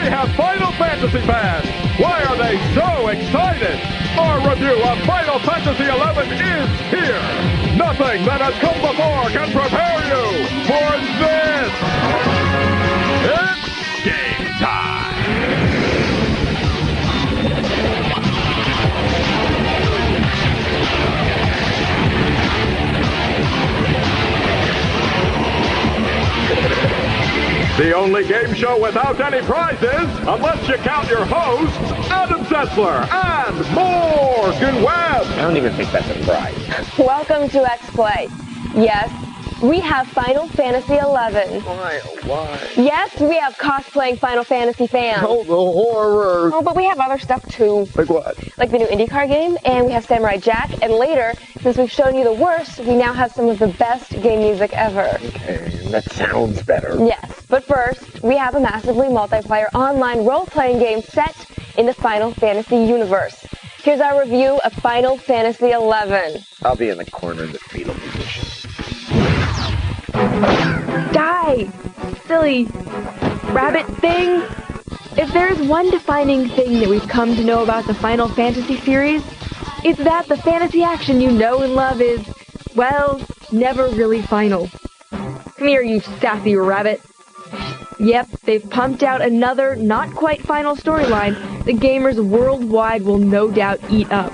we have Final Fantasy fans. Why are they so excited? Our review of Final Fantasy XI is here. Nothing that has come before can prepare you for this. It's game time. The only game show without any prizes, unless you count your hosts, Adam Sessler and Morgan Webb. I don't even think that's a prize. Welcome to X-Play. Yes, we have Final Fantasy XI. Why? Yes, we have cosplaying Final Fantasy fans. Oh, the horror. Oh, but we have other stuff too. Like what? Like the new IndyCar game, and we have Samurai Jack, and later, since we've shown you the worst, we now have some of the best game music ever. Okay, that sounds better. Yes, but first, we have a massively multiplayer online role-playing game set in the Final Fantasy universe. Here's our review of Final Fantasy XI. I'll be in the corner in the fetal position. Die! Silly rabbit thing! If there's one defining thing that we've come to know about the Final Fantasy series, it's that the fantasy action you know and love is, well, never really final. Come here, you sassy rabbit. Yep, they've pumped out another not quite final storyline that gamers worldwide will no doubt eat up.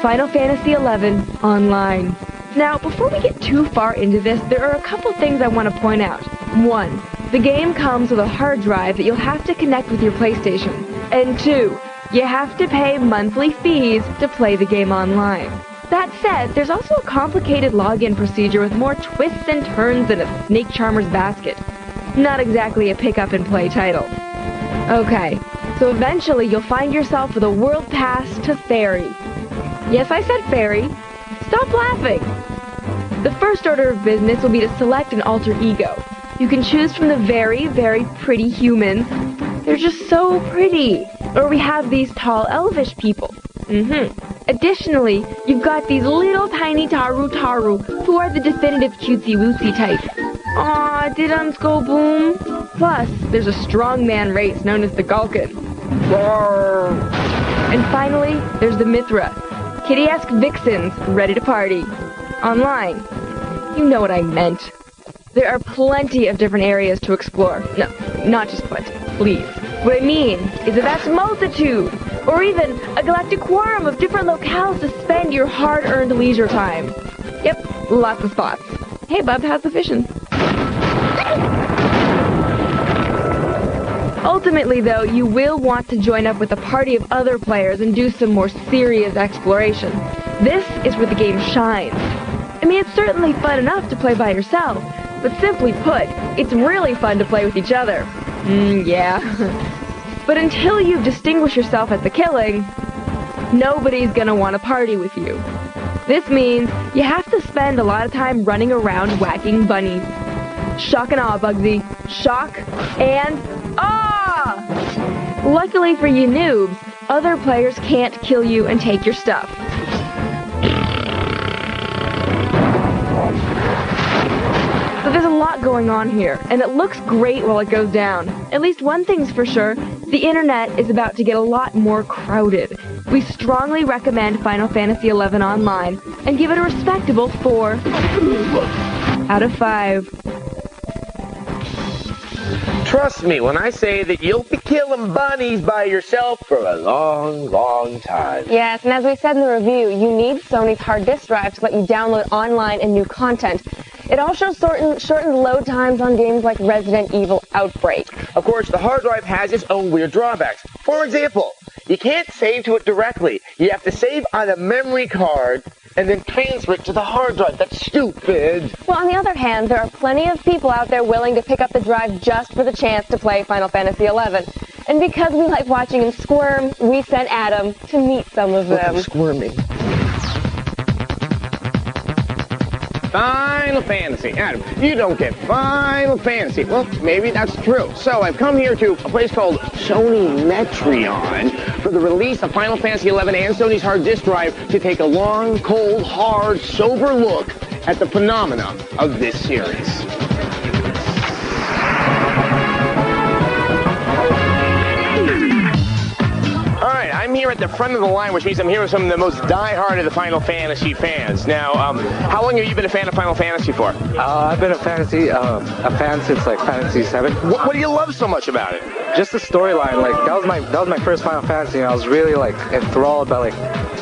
Final Fantasy XI Online. Now, before we get too far into this, there are a couple things I want to point out. One, the game comes with a hard drive that you'll have to connect with your PlayStation. And two, you have to pay monthly fees to play the game online. That said, there's also a complicated login procedure with more twists and turns than a Snake Charmer's basket. Not exactly a pick-up-and-play title. Okay, so eventually you'll find yourself with a world pass to Fairy. Yes, I said Fairy. Stop laughing! The first order of business will be to select an alter ego. You can choose from the very, very pretty humans. They're just so pretty. Or we have these tall elvish people. Additionally, you've got these little tiny Taru, who are the definitive cutesy-wootsy type. Aw, did go boom? Plus, there's a strongman race known as the Galkan. Roar. And finally, there's the Mithra. Kitty-esque vixens ready to party. Online. You know what I meant. There are plenty of different areas to explore. No, not just plenty, please. What I mean is a vast multitude, or even a galactic quorum of different locales to spend your hard-earned leisure time. Yep, lots of spots. Hey, bub, how's the fishing? Ultimately, though, you will want to join up with a party of other players and do some more serious exploration. This is where the game shines. I mean, it's certainly fun enough to play by yourself, but simply put, it's really fun to play with each other. Yeah. But until you distinguish yourself at the killing, nobody's gonna want to party with you. This means you have to spend a lot of time running around whacking bunnies. Shock and awe, Bugsy. Shock and awe! Luckily for you noobs, other players can't kill you and take your stuff. So there's a lot going on here, and it looks great while it goes down. At least one thing's for sure, the internet is about to get a lot more crowded. We strongly recommend Final Fantasy XI Online, and give it a respectable 4 out of 5. Trust me when I say that you'll be killing bunnies by yourself for a long, long time. Yes, and as we said in the review, you need Sony's hard disk drive to let you download online and new content. It also shortens load times on games like Resident Evil Outbreak. Of course, the hard drive has its own weird drawbacks. For example, you can't save to it directly. You have to save on a memory card and then transfer it to the hard drive. That's stupid. Well, on the other hand, there are plenty of people out there willing to pick up the drive just for the chance to play Final Fantasy XI. And because we like watching them squirm, we sent Adam to meet some of them. What's squirming? Final Fantasy. Adam, you don't get Final Fantasy. Well, maybe that's true. So I've come here to a place called Sony Metreon for the release of Final Fantasy XI and Sony's hard disk drive to take a long, cold, hard, sober look at the phenomena of this series. here at the front of the line, which means I'm here with some of the most diehard of the Final Fantasy fans. Now, how long have you been a fan of Final Fantasy for? I've been a fan since like Fantasy 7. What do you love so much about it? Just the storyline, like that was my first Final Fantasy, and I was really like enthralled by like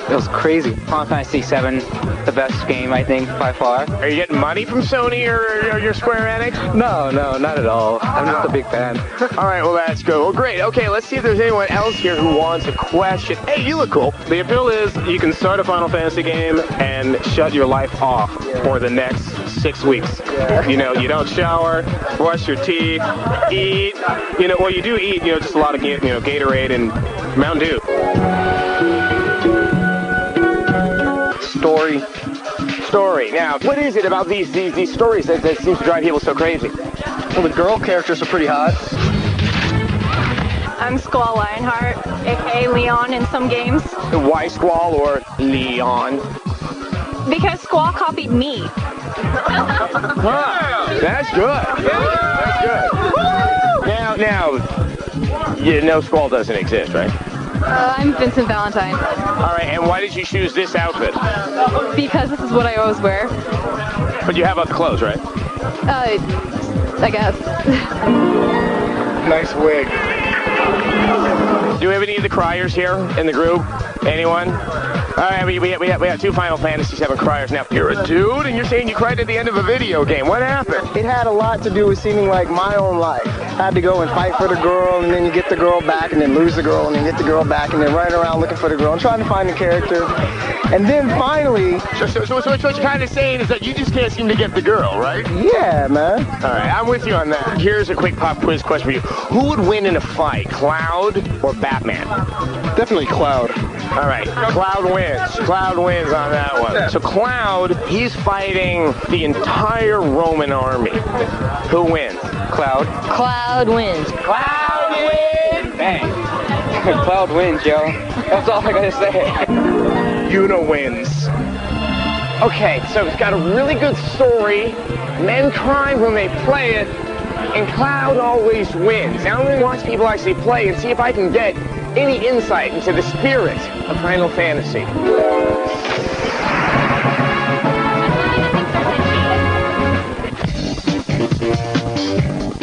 it was crazy. Final Fantasy 7, the best game I think by far. Are you getting money from Sony or your Square Enix? No, not at all. I'm just a big fan. All right, well that's good. Well, great. Okay, let's see if there's anyone else here who wants a question. Hey, you look cool. The appeal is you can start a Final Fantasy game and shut your life off for the next 6 weeks. You know, you don't shower, brush your teeth, eat. You know, well, you do eat, you know, just a lot of, you know, Gatorade and Mountain Dew. Story. Now, what is it about these stories that seems to drive people so crazy? Well, the girl characters are pretty hot. I'm Squall Lionheart, aka Leon in some games. Why Squall or Leon? Because Squall copied me. That's good. That's good. Now, you know Squall doesn't exist, right? I'm Vincent Valentine. All right, and why did you choose this outfit? Because this is what I always wear. But you have other clothes, right? I guess. Nice wig. Do we have any of the criers here in the group? Anyone? All right, we have 2 Final Fantasy 7 criers now. You're a dude, and you're saying you cried at the end of a video game. What happened? It had a lot to do with seeming like my own life. I had to go and fight for the girl, and then you get the girl back, and then lose the girl, and then get the girl back, and then running around looking for the girl and trying to find the character. And then finally... So what you're kind of saying is that you just can't seem to get the girl, right? Yeah, man. All right, I'm with you on that. Here's a quick pop quiz question for you. Who would win in a fight, Cloud or Batman? Definitely Cloud. All right, Cloud wins. Cloud wins on that one. So Cloud, he's fighting the entire Roman army. Who wins? Cloud. Cloud wins. Cloud wins! Bang. Cloud wins, yo. That's all I gotta say. Yuna wins. Okay, so it's got a really good story. Men cry when they play it, and Cloud always wins. Now I'm going to watch people actually play and see if I can get any insight into the spirit of Final Fantasy.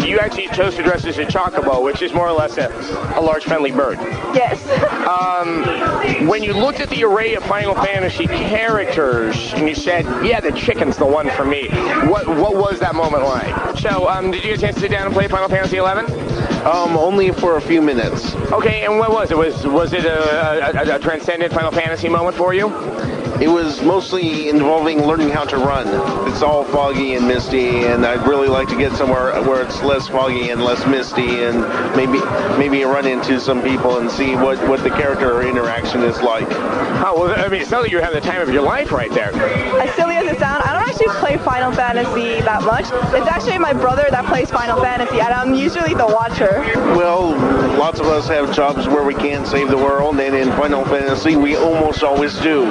You actually chose to dress as a chocobo, which is more or less a large friendly bird. Yes. When you looked at the array of Final Fantasy characters and you said, yeah, the chicken's the one for me, what was that moment like? So, did you get a chance to sit down and play Final Fantasy 11? Only for a few minutes. Okay, and what was it? Was it a transcendent Final Fantasy moment for you? It was mostly involving learning how to run. It's all foggy and misty, and I'd really like to get somewhere where it's less foggy and less misty, and maybe run into some people and see what the character interaction is like. Oh, well, I mean, it sounds like you're having the time of your life right there. As silly as it sounds, I don't actually play Final Fantasy that much. It's actually my brother that plays Final Fantasy, and I'm usually the watcher. Well, lots of us have jobs where we can't save the world, and in Final Fantasy, we almost always do.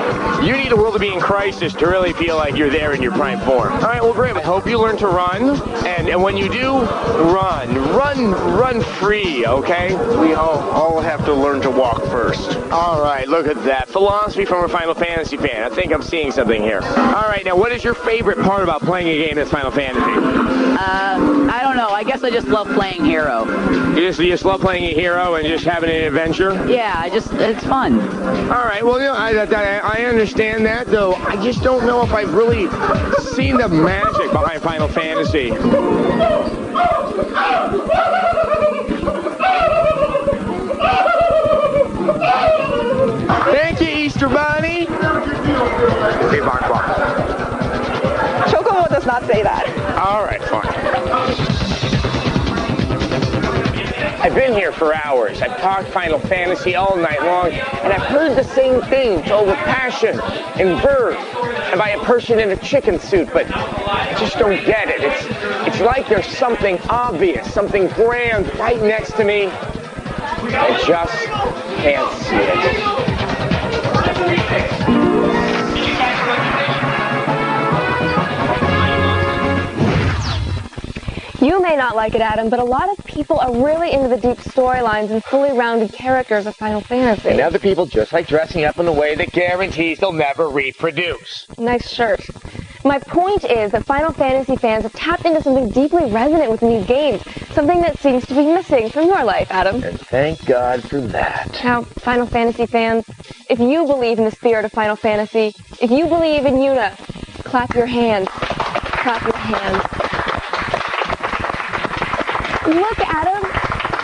You need the world to be in crisis to really feel like you're there in your prime form. All right, well, great. I hope you learn to run, and when you do, run free, okay? We all have to learn to walk first. All right, look at that. Philosophy from a Final Fantasy fan. I think I'm seeing something here. All right, now, what is your favorite part about playing a game that's Final Fantasy? I don't know. I guess I just love playing Hero. You just love playing a hero and just having an adventure? Yeah, it's fun. All right, well, you know, I understand that, though. I just don't know if I've really seen the magic behind Final Fantasy. Thank you, Easter Bunny. Hey, bark, bark. Chocobo does not say that. All right, fine. I've been here for hours. I've talked Final Fantasy all night long, and I've heard the same thing told with passion and verve, and by a person in a chicken suit, but I just don't get it. It's like there's something obvious, something grand right next to me. I just can't see it. You may not like it, Adam, but a lot of people are really into the deep storylines and fully rounded characters of Final Fantasy. And other people just like dressing up in a way that guarantees they'll never reproduce. Nice shirt. My point is that Final Fantasy fans have tapped into something deeply resonant within these games, something that seems to be missing from your life, Adam. And thank God for that. Now, Final Fantasy fans, if you believe in the spirit of Final Fantasy, if you believe in Yuna, clap your hands. Clap your hands. Look, Adam.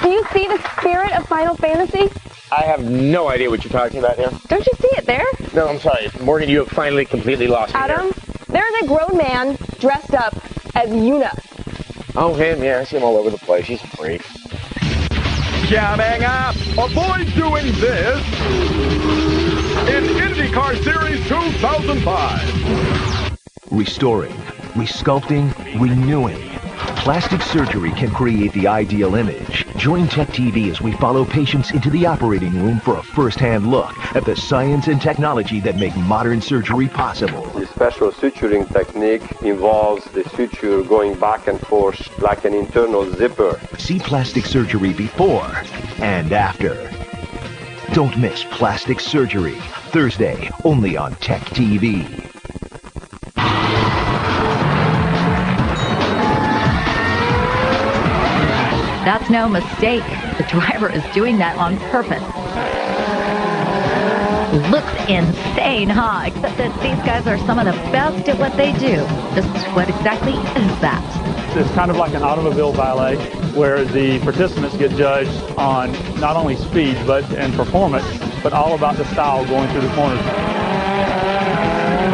Do you see the spirit of Final Fantasy? I have no idea what you're talking about here. Don't you see it there? No, I'm sorry. Morgan, you have finally completely lost me Adam, here. there's a grown man dressed up as Yuna. Oh, him? Yeah, I see him all over the place. He's a freak. Jamming up. Avoid doing this in IndyCar Series 2005. Restoring, resculpting, renewing. Plastic surgery can create the ideal image. Join Tech TV as we follow patients into the operating room for a first-hand look at the science and technology that make modern surgery possible. The special suturing technique involves the suture going back and forth like an internal zipper. See plastic surgery before and after. Don't miss Plastic Surgery, Thursday, only on Tech TV. That's no mistake. The driver is doing that on purpose. Looks insane, huh? Except that these guys are some of the best at what they do. Just what exactly is that? It's kind of like an automobile ballet where the participants get judged on not only speed and performance, but all about the style going through the corners.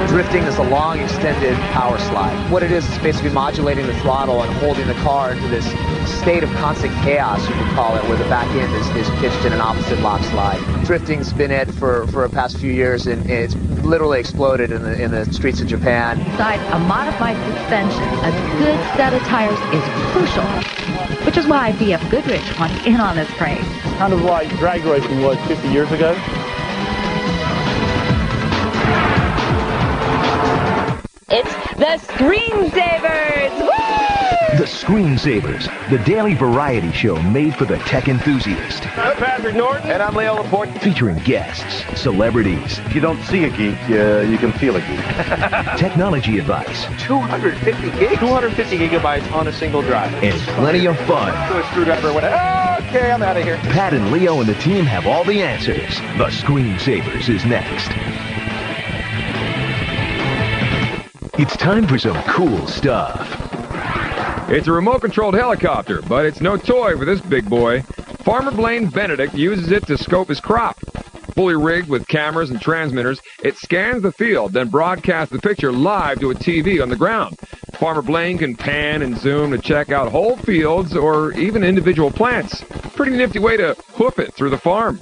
Drifting is a long, extended power slide. What it is basically modulating the throttle and holding the car into this state of constant chaos, you could call it, where the back end is pitched in an opposite lock slide. Drifting's been it for the past few years, and it's literally exploded in the streets of Japan. Besides a modified suspension, a good set of tires is crucial, which is why BF Goodrich wants in on this craze. Kind of like drag racing was 50 years ago. It's the Screensavers! Woo! The Screensavers, the daily variety show made for the tech enthusiast. I'm Patrick Norton. And I'm Leo Laporte. Featuring guests, celebrities. If you don't see a geek, you can feel a geek. Technology advice. 250 gigs? 250 gigabytes on a single drive. And plenty of fun. So a screwdriver went, okay, I'm out of here. Pat and Leo and the team have all the answers. The Screensavers is next. It's time for some cool stuff. It's a remote-controlled helicopter, but it's no toy for this big boy. Farmer Blaine Benedict uses it to scope his crop. Fully rigged with cameras and transmitters, it scans the field, then broadcasts the picture live to a TV on the ground. Farmer Blaine can pan and zoom to check out whole fields or even individual plants. Pretty nifty way to hoof it through the farm.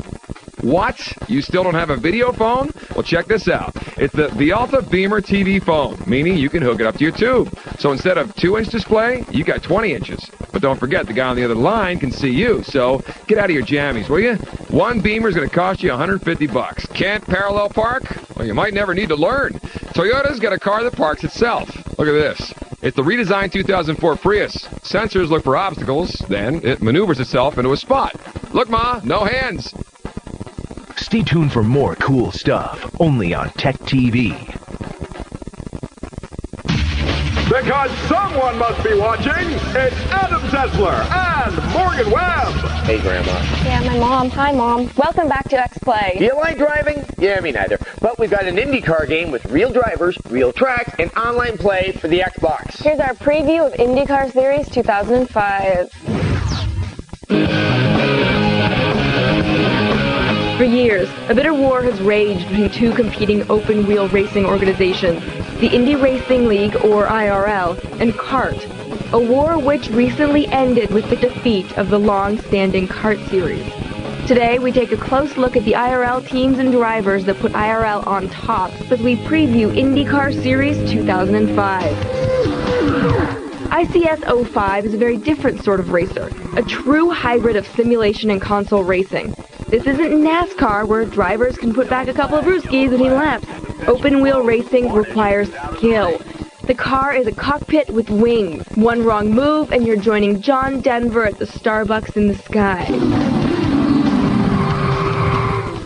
What? You still don't have a video phone? Well, check this out. It's the Vialta Beamer TV phone, meaning you can hook it up to your tube. So instead of 2-inch display, you got 20 inches. But don't forget, the guy on the other line can see you, so get out of your jammies, will you? One Beamer is going to cost you $150. Can't parallel park? Well, you might never need to learn. Toyota's got a car that parks itself. Look at this. It's the redesigned 2004 Prius. Sensors look for obstacles, then it maneuvers itself into a spot. Look, Ma, no hands. Stay tuned for more cool stuff, only on Tech TV. Because someone must be watching, it's Adam Sessler and Morgan Webb. Hey, Grandma. Yeah, my mom. Hi, Mom. Welcome back to X-Play. Do you like driving? Yeah, me neither. But we've got an IndyCar game with real drivers, real tracks, and online play for the Xbox. Here's our preview of IndyCar Series 2005. For years, a bitter war has raged between two competing open-wheel racing organizations, the Indy Racing League, or IRL, and CART, a war which recently ended with the defeat of the long-standing CART series. Today, we take a close look at the IRL teams and drivers that put IRL on top as we preview IndyCar Series 2005. ICS 05 is a very different sort of racer, a true hybrid of simulation and console racing. This isn't NASCAR, where drivers can put back a couple of brewskis and he laps. Open-wheel racing requires skill. The car is a cockpit with wings. One wrong move and you're joining John Denver at the Starbucks in the sky.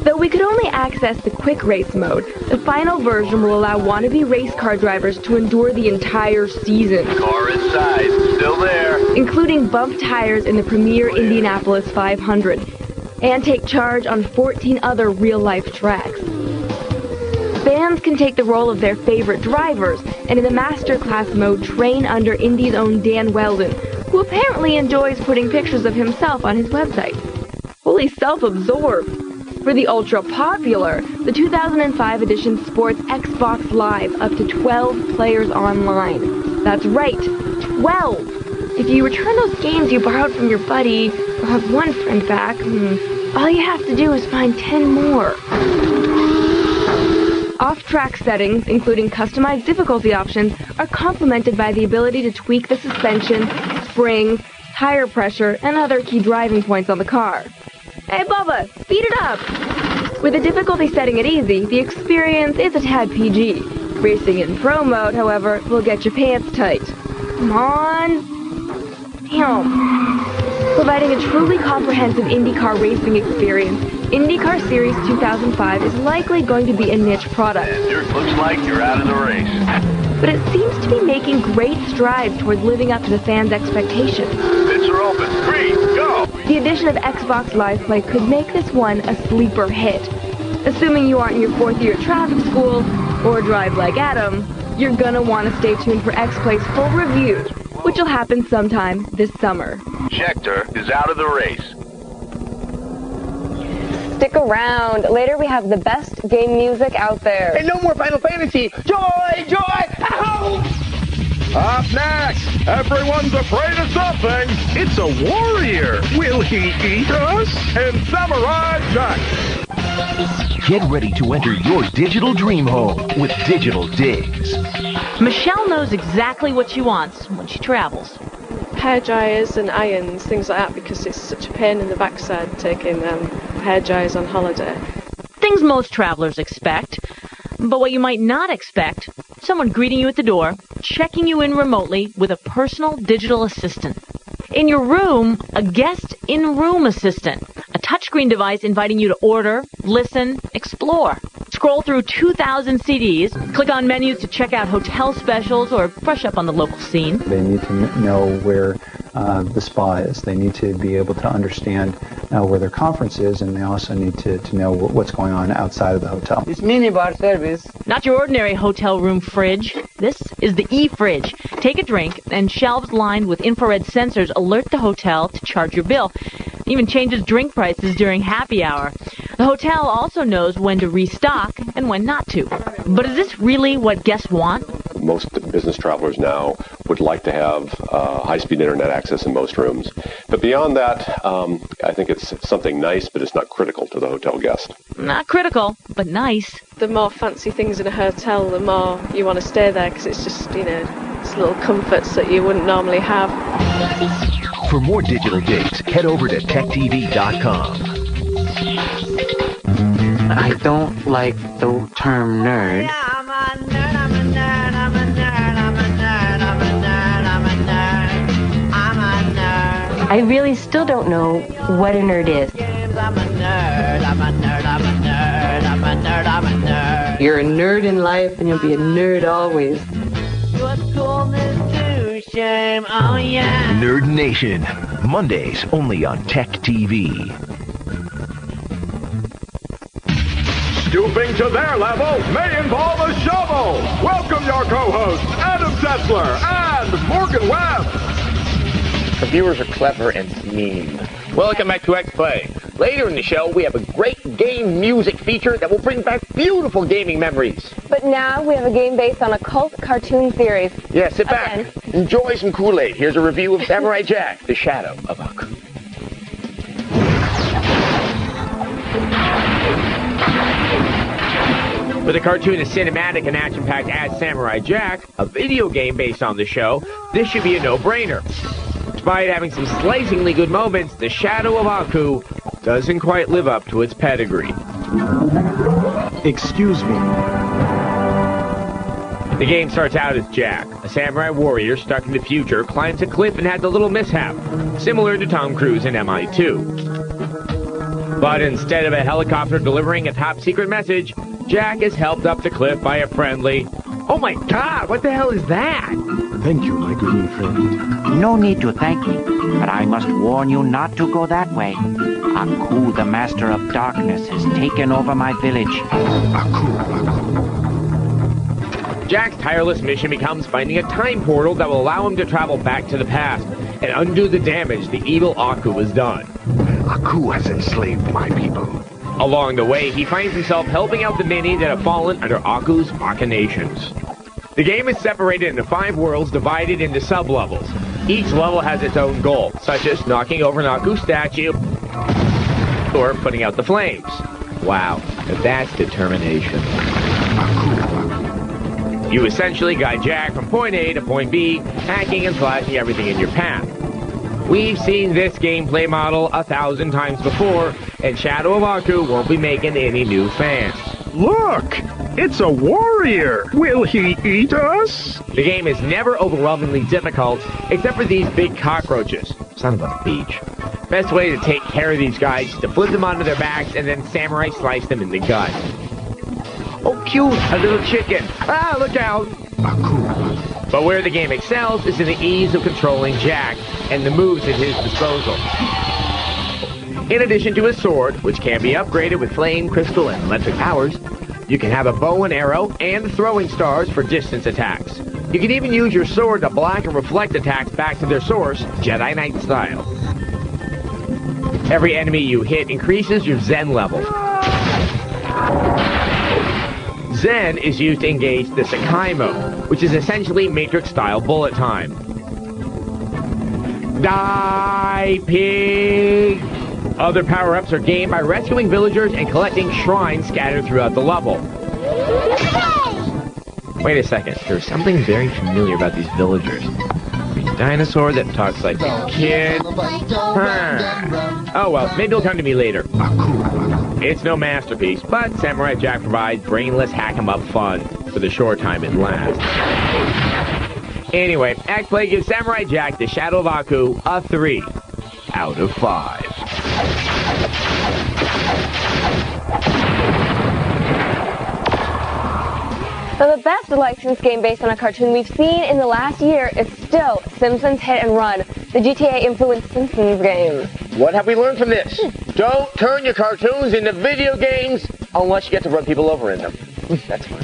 Though we could only access the quick race mode, the final version will allow wannabe race car drivers to endure the entire season. Car inside, still there. Including bump tires in the premier Indianapolis 500, and take charge on 14 other real-life tracks. Fans can take the role of their favorite drivers, and in the Masterclass mode train under Indy's own Dan Weldon, who apparently enjoys putting pictures of himself on his website. Fully self-absorbed. For the ultra-popular, the 2005 edition sports Xbox Live up to 12 players online. That's right, 12! If you return those games you borrowed from your buddy, or have one friend back, all you have to do is find 10 more. Off-track settings, including customized difficulty options, are complemented by the ability to tweak the suspension, springs, tire pressure, and other key driving points on the car. Hey Bubba, speed it up! With the difficulty setting at easy, the experience is a tad PG. Racing in Pro mode, however, will get your pants tight. Come on! Damn. Providing a truly comprehensive IndyCar racing experience, IndyCar Series 2005 is likely going to be a niche product. Looks like you're out of the race. But it seems to be making great strides towards living up to the fans' expectations. Pits are open. 3, go! The addition of Xbox Live Play could make this one a sleeper hit. Assuming you aren't in your 4th year at traffic school, or drive like Adam, you're gonna want to stay tuned for X-Play's full review, which will happen sometime this summer. Scheckter is out of the race. Stick around. Later we have the best game music out there. And no more Final Fantasy. Joy, joy, ow! Up next, everyone's afraid of something. It's a warrior. Will he eat us? And Samurai Jack. Get ready to enter your digital dream home with Digital Digs. Michelle knows exactly what she wants when she travels. Hair dryers and irons, things like that, because it's such a pain in the backside taking hair dryers on holiday. Things most travelers expect. But what you might not expect, someone greeting you at the door, checking you in remotely with a personal digital assistant. In your room, a guest in-room assistant, a touchscreen device inviting you to order, listen, explore. Scroll through 2,000 CDs, click on menus to check out hotel specials or brush up on the local scene. They need to know where the spa is. They need to be able to understand where their conference is, and they also need to know what's going on outside of the hotel. It's minibar service. Not your ordinary hotel room fridge. This is the e-fridge. Take a drink, and shelves lined with infrared sensors alert the hotel to charge your bill. It even changes drink prices during happy hour. The hotel also knows when to restock and when not to. But is this really what guests want? Most business travelers now would like to have high-speed internet access in most rooms. But beyond that, I think it's something nice, but it's not critical to the hotel guest. Not critical, but nice. The more fancy things in a hotel, the more you want to stay there, because it's just, it's little comforts that you wouldn't normally have. For more Digital Digs, head over to techtv.com. I don't like the term nerd. I really still don't know what a nerd is. You're a nerd in life and you'll be a nerd always. Nerd Nation, Mondays only on Tech TV. Stooping to their level may involve a shovel. Welcome your co-hosts, Adam Setzler and Morgan Webb. The viewers are clever and mean. Welcome back to X-Play. Later in the show, we have a great game music feature that will bring back beautiful gaming memories. But now we have a game based on a cult cartoon series. Yeah, sit back. Enjoy some Kool-Aid. Here's a review of Samurai Jack, The Shadow of Aku. With a cartoon as cinematic and action-packed as Samurai Jack, a video game based on the show, this should be a no-brainer. Despite having some slicingly good moments, The Shadow of Aku doesn't quite live up to its pedigree. Excuse me. The game starts out as Jack, a samurai warrior stuck in the future, climbs a cliff and has a little mishap, similar to Tom Cruise in MI2. But instead of a helicopter delivering a top-secret message, Jack is helped up the cliff by a friendly, "Oh my God, what the hell is that?" Thank you, my green friend. No need to thank me, but I must warn you not to go that way. Aku, the Master of Darkness, has taken over my village. Jack's tireless mission becomes finding a time portal that will allow him to travel back to the past and undo the damage the evil Aku has done. Aku has enslaved my people. Along the way, he finds himself helping out the many that have fallen under Aku's machinations. The game is separated into 5 worlds divided into sub-levels. Each level has its own goal, such as knocking over an Aku statue or putting out the flames. Wow, that's determination. You essentially guide Jack from point A to point B, hacking and slashing everything in your path. We've seen this gameplay model 1,000 times before, and Shadow of Aku won't be making any new fans. Look! It's a warrior! Will he eat us? The game is never overwhelmingly difficult, except for these big cockroaches. Son of a beach. Best way to take care of these guys is to flip them onto their backs and then samurai slice them in the gut. Oh, cute! A little chicken! Ah, look out! But where the game excels is in the ease of controlling Jack and the moves at his disposal. In addition to his sword, which can be upgraded with flame, crystal, and electric powers, you can have a bow and arrow and throwing stars for distance attacks. You can even use your sword to block and reflect attacks back to their source, Jedi Knight style. Every enemy you hit increases your Zen level. Zen is used to engage the Sakai mode, which is essentially Matrix-style bullet time. Die, pig! Other power-ups are gained by rescuing villagers and collecting shrines scattered throughout the level. Wait a second, there's something very familiar about these villagers. A dinosaur that talks like a kid. Oh well, maybe it'll come to me later. It's no masterpiece, but Samurai Jack provides brainless hack-em-up fun for the short time it lasts. Anyway, X-Play gives Samurai Jack the Shadow of Aku a 3 out of 5. So the best licensed game based on a cartoon we've seen in the last year is still Simpsons Hit and Run, the GTA-influenced Simpsons game. What have we learned from this? Don't turn your cartoons into video games unless you get to run people over in them. That's fine.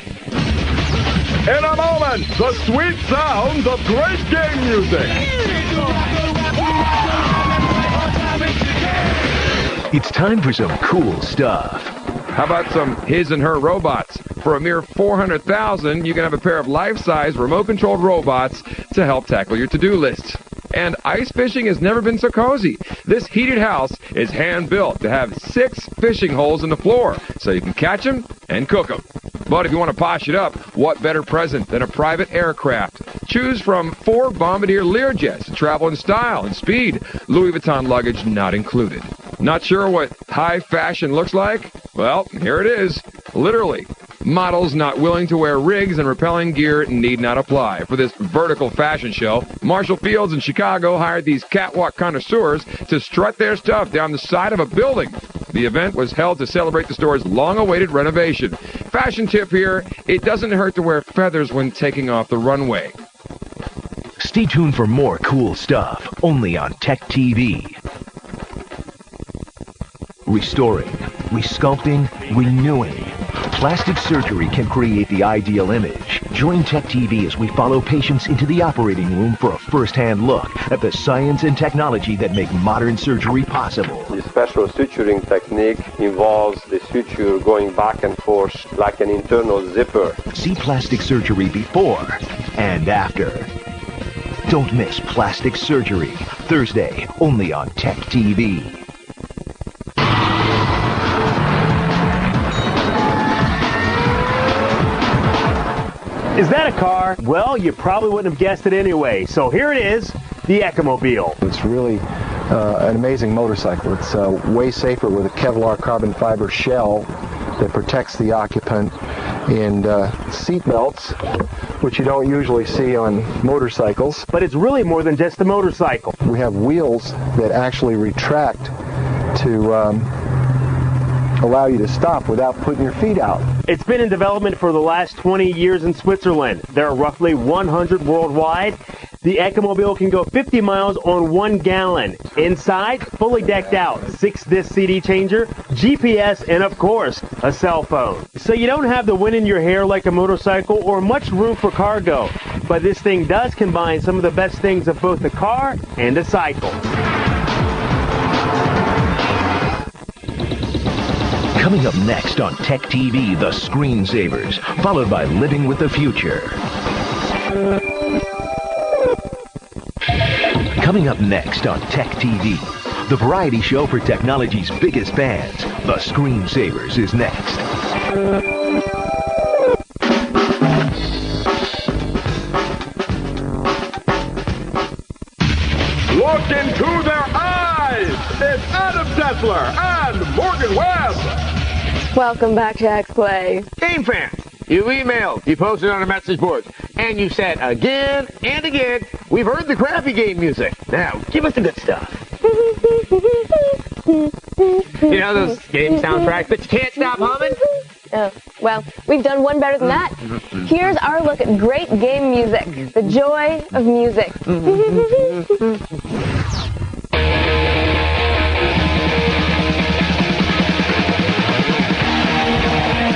In a moment, the sweet sounds of great game music. It's time for some cool stuff. How about some his and her robots? For a mere $400,000, you can have a pair of life-size remote-controlled robots to help tackle your to-do lists. And ice fishing has never been so cozy. This heated house is hand-built to have 6 fishing holes in the floor, so you can catch them and cook them. But if you want to posh it up, what better present than a private aircraft? Choose from 4 Bombardier Learjets to travel in style and speed, Louis Vuitton luggage not included. Not sure what high fashion looks like? Well, here it is. Literally. Models not willing to wear rigs and repelling gear need not apply. For this vertical fashion show, Marshall Fields in Chicago hired these catwalk connoisseurs to strut their stuff down the side of a building. The event was held to celebrate the store's long-awaited renovation. Fashion tip here, it doesn't hurt to wear feathers when taking off the runway. Stay tuned for more cool stuff, only on Tech TV. Restoring, resculpting, renewing. Plastic surgery can create the ideal image. Join Tech TV as we follow patients into the operating room for a first-hand look at the science and technology that make modern surgery possible. The special suturing technique involves the suture going back and forth like an internal zipper. See plastic surgery before and after. Don't miss Plastic Surgery, Thursday, only on Tech TV. Is that a car? Well, you probably wouldn't have guessed it anyway. So here it is, the Ecomobile. It's really an amazing motorcycle. It's way safer with a Kevlar carbon fiber shell that protects the occupant and seat belts, which you don't usually see on motorcycles. But it's really more than just a motorcycle. We have wheels that actually retract to allow you to stop without putting your feet out. It's been in development for the last 20 years in Switzerland. There are roughly 100 worldwide. The Ecomobile can go 50 miles on 1 gallon. Inside, fully decked out, 6-disc CD changer, GPS, and of course, a cell phone. So you don't have the wind in your hair like a motorcycle or much room for cargo. But this thing does combine some of the best things of both the car and the cycle. Coming up next on Tech TV, the Screensavers, followed by Living with the Future. Coming up next on Tech TV, the variety show for technology's biggest fans, the Screensavers, is next. Look into their eyes! It's Adam Sessler and Morgan Webb! Welcome back to X-Play. Game fans, you emailed, you posted on our message boards, and you said again and again, we've heard the crappy game music. Now, give us the good stuff. You know those game soundtracks that you can't stop humming? Oh, well, we've done one better than that. Here's our look at great game music, the joy of music.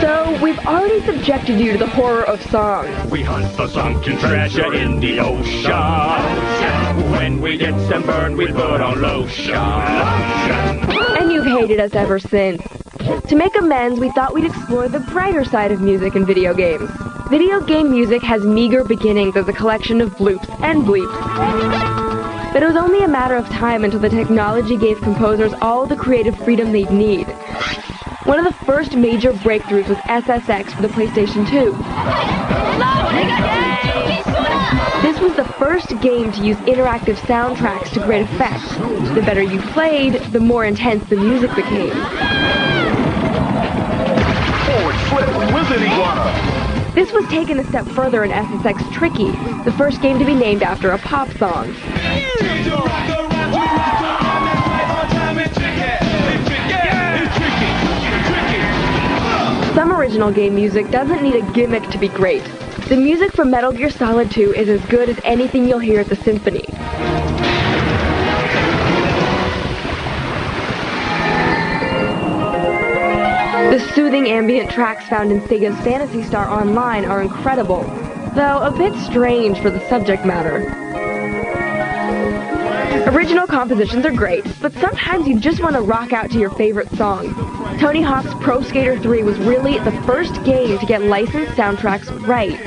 So, we've already subjected you to the horror of songs. We hunt the sunken treasure in the ocean. When we get sunburned, we put on lotion. And you've hated us ever since. To make amends, we thought we'd explore the brighter side of music in video games. Video game music has meager beginnings as a collection of bloops and bleeps. But it was only a matter of time until the technology gave composers all the creative freedom they'd need. One of the first major breakthroughs was SSX for the PlayStation 2. This was the first game to use interactive soundtracks to great effect. The better you played, the more intense the music became. Forward flip, Wizard Iguana! This was taken a step further in SSX Tricky, the first game to be named after a pop song. Some original game music doesn't need a gimmick to be great. The music from Metal Gear Solid 2 is as good as anything you'll hear at the Symphony. The soothing ambient tracks found in Sega's Phantasy Star Online are incredible, though a bit strange for the subject matter. Original compositions are great, but sometimes you just want to rock out to your favorite song. Tony Hawk's Pro Skater 3 was really the first game to get licensed soundtracks right.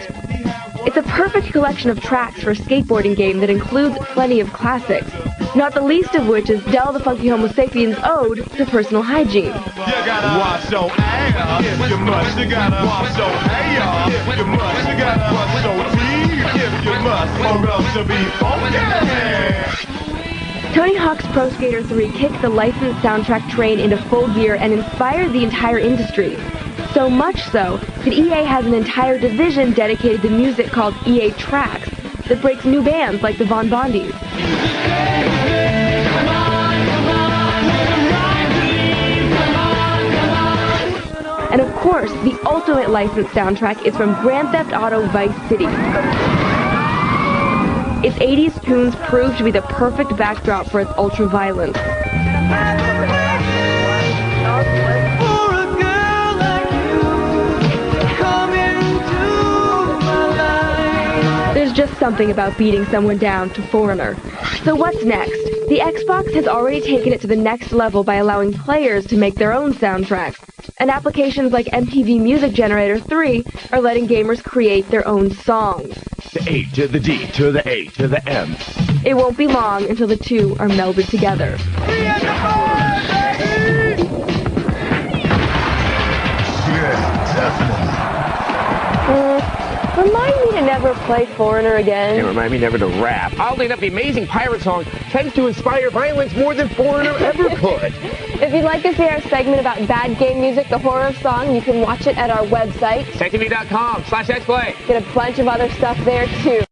It's a perfect collection of tracks for a skateboarding game that includes plenty of classics, not the least of which is Del the Funky Homo Sapiens' Ode to Personal Hygiene. You gotta wash your ass if you must. You gotta wash your hair if you must. You gotta brush your teeth if you must, or else you'll be funky. Tony Hawk's Pro Skater 3 kicked the licensed soundtrack train into full gear and inspired the entire industry. So much so that EA has an entire division dedicated to music called EA Tracks that breaks new bands like the Von Bondies. And of course, the ultimate licensed soundtrack is from Grand Theft Auto Vice City. Its 80s tunes prove to be the perfect backdrop for its ultra-violence. There's just something about beating someone down to Foreigner. So what's next? The Xbox has already taken it to the next level by allowing players to make their own soundtracks. And applications like MTV Music Generator 3 are letting gamers create their own songs. The A to the D to the A to the M. It won't be long until the two are melded together. Remind me to never play Foreigner again. And remind me never to rap. Oddly enough, the amazing pirate song tends to inspire violence more than Foreigner ever could. If you'd like to see our segment about bad game music, The Horror of Song, you can watch it at our website. TechTV.com/XPlay. Get a bunch of other stuff there, too.